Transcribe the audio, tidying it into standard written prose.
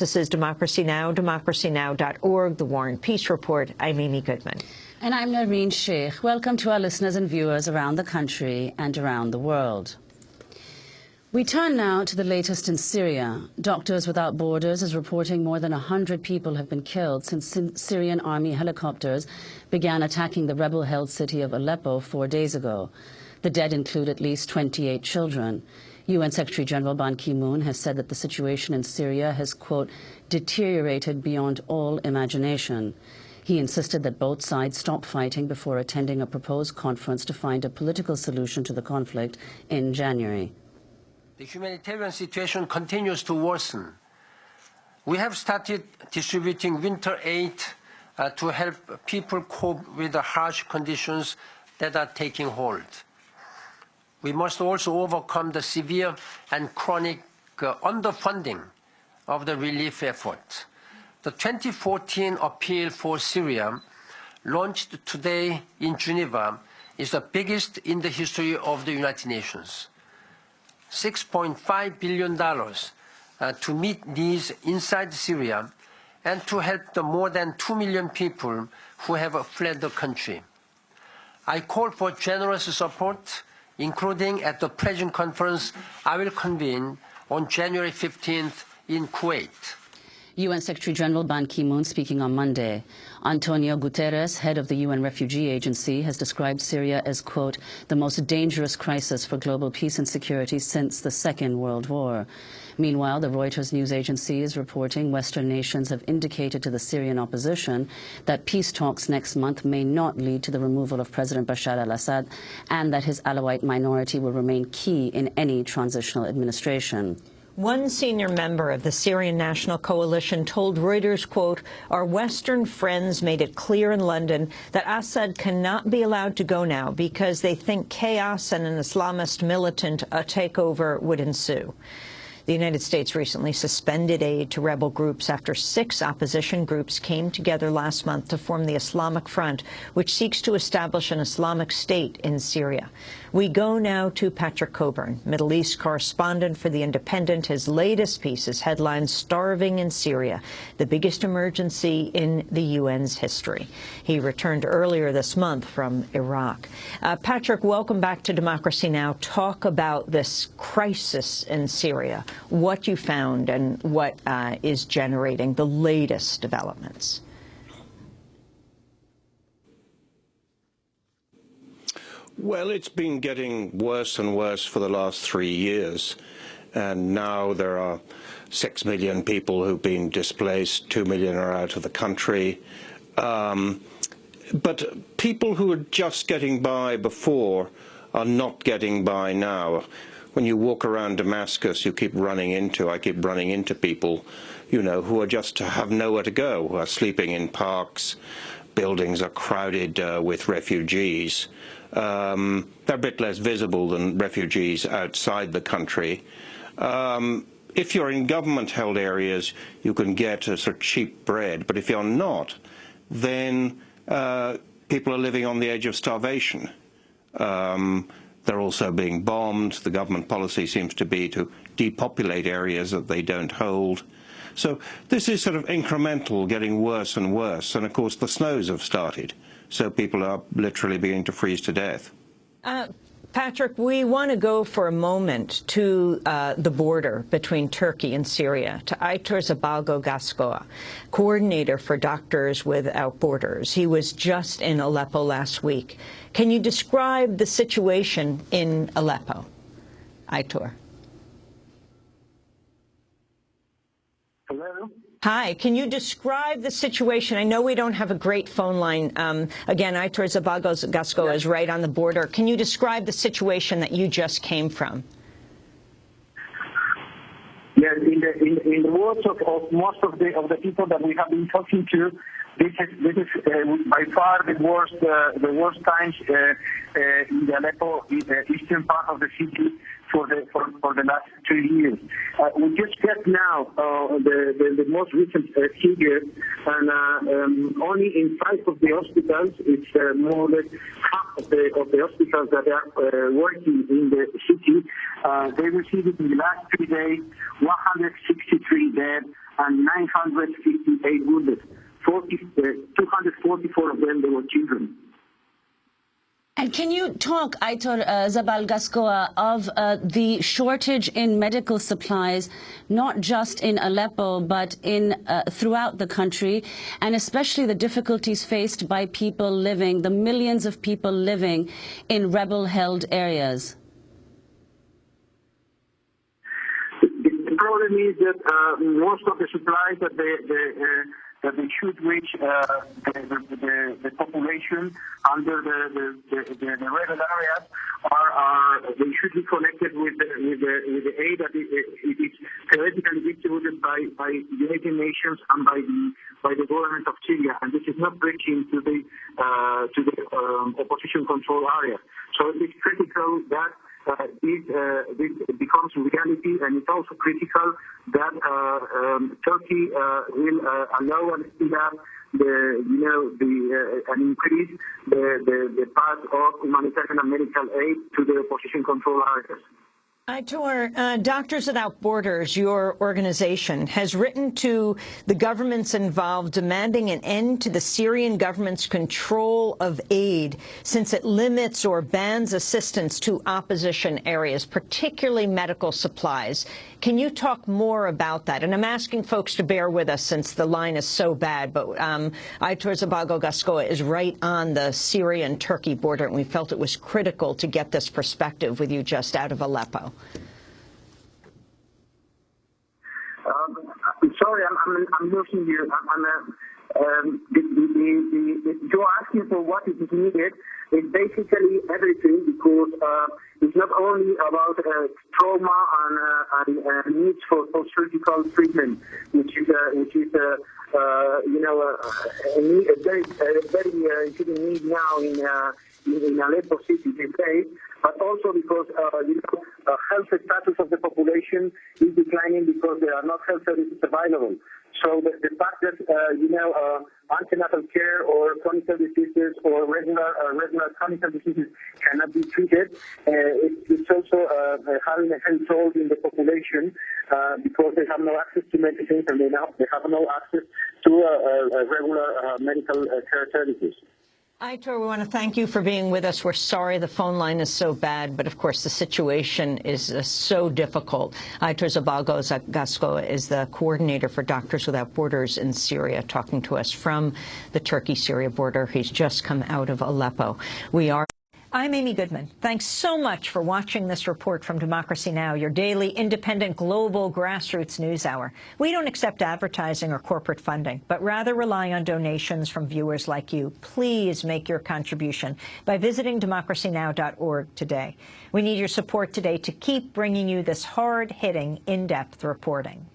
This is Democracy Now!, democracynow.org, The War and Peace Report. I'm Amy Goodman. And I'm Nareen Sheikh. Welcome to our listeners and viewers around the country and around the world. We turn now to the latest in Syria. Doctors Without Borders is reporting more than 100 people have been killed since Syrian army helicopters began attacking the rebel-held city of Aleppo 4 days ago. The dead include at least 28 children. UN Secretary General Ban Ki-moon has said that the situation in Syria has, quote, deteriorated beyond all imagination. He insisted that both sides stop fighting before attending a proposed conference to find a political solution to the conflict in January. The humanitarian situation continues to worsen. We have started distributing winter aid to help people cope with the harsh conditions that are taking hold. We must also overcome the severe and chronic underfunding of the relief effort. The 2014 appeal for Syria, launched today in Geneva, is the biggest in the history of the United Nations. $6.5 billion to meet needs inside Syria and to help the more than 2 million people who have fled the country. I call for generous support, including at the President Conference I will convene on January 15th in Kuwait. UN Secretary General Ban Ki-moon speaking on Monday. Antonio Guterres, head of the UN Refugee Agency, has described Syria as, quote, the most dangerous crisis for global peace and security since the Second World War. Meanwhile, the Reuters news agency is reporting Western nations have indicated to the Syrian opposition that peace talks next month may not lead to the removal of President Bashar al-Assad and that his Alawite minority will remain key in any transitional administration. One senior member of the Syrian National Coalition told Reuters, quote, our Western friends made it clear in London that Assad cannot be allowed to go now because they think chaos and an Islamist militant takeover would ensue. The United States recently suspended aid to rebel groups after 6 opposition groups came together last month to form the Islamic Front, which seeks to establish an Islamic State in Syria. We go now to Patrick Coburn, Middle East correspondent for The Independent. His latest piece is headlined, Starving in Syria, the biggest emergency in the UN's history. He returned earlier this month from Iraq. Patrick, welcome back to Democracy Now! Talk about this crisis in Syria, what you found and what is generating the latest developments. Well, it's been getting worse and worse for the last 3 years, and now there are 6 million people who've been displaced, 2 million are out of the country. But people who were just getting by before are not getting by now. When you walk around Damascus, I keep running into people, you know, who are just have nowhere to go, who are sleeping in parks. Buildings are crowded with refugees. They're a bit less visible than refugees outside the country. If you're in government-held areas, you can get a sort of cheap bread, but if you're not, then people are living on the edge of starvation. They're also being bombed. The government policy seems to be to depopulate areas that they don't hold. So this is sort of incremental, getting worse and worse. And, of course, the snows have started. So people are literally beginning to freeze to death. Patrick, we want to go for a moment to the border between Turkey and Syria, to Aitor Zabalgo-Gascoa, coordinator for Doctors Without Borders. He was just in Aleppo last week. Can you describe the situation in Aleppo, Aitor? Hello? Hi. Can you describe the situation? I know we don't have a great phone line. Again, Aitor Zabalgo-Gascoa is right on the border. Can you describe the situation that you just came from? Yes, in the words of most of the people that we have been talking to, this is by far the worst times in the Aleppo eastern part of the city for the last 2 years. We just get now the most recent figure, and only in 5 of the hospitals, it's more or less half of the hospitals that are working in the city. They received in the last 3 days 163 dead and 958 wounded. 244 of them, they were children. And can you talk, Aitor Zabal Gascoa, of the shortage in medical supplies, not just in Aleppo, but in throughout the country, and especially the difficulties faced by people living, the millions of people living in rebel-held areas? The problem is that most of the supplies that they should reach the population under the rebel areas they should be connected with the aid that it is theoretically distributed by the United Nations and by the government of Syria, and this is not reaching to the opposition control area. So it is critical that this becomes reality, and it's also critical that Turkey will allow and speed up and increase the path of humanitarian and medical aid to the opposition control areas. Aitor, Doctors Without Borders, your organization, has written to the governments involved demanding an end to the Syrian government's control of aid, since it limits or bans assistance to opposition areas, particularly medical supplies. Can you talk more about that? And I'm asking folks to bear with us since the line is so bad, but Aitor Zabal Gascoa is right on the Syrian-Turkey border, and we felt it was critical to get this perspective with you just out of Aleppo. I'm sorry, I'm losing you. You're asking for what is needed. It's basically everything, because it's not only about trauma and needs for surgical treatment, which is a very important need now in Aleppo City these days, but also because health status of the population is declining because there are not health services available. So the fact that antenatal care or chronic diseases or regular chronic diseases cannot be treated, it's also having a health toll in the population because they have no access to medicines, and they have no access to regular medical care services. Aitor, we want to thank you for being with us. We're sorry the phone line is so bad, but of course the situation is so difficult. Aitor Zabal Gascoa is the coordinator for Doctors Without Borders in Syria, talking to us from the Turkey-Syria border. He's just come out of Aleppo. I'm Amy Goodman. Thanks so much for watching this report from Democracy Now!, your daily, independent, global grassroots news hour. We don't accept advertising or corporate funding, but rather rely on donations from viewers like you. Please make your contribution by visiting democracynow.org today. We need your support today to keep bringing you this hard-hitting, in-depth reporting.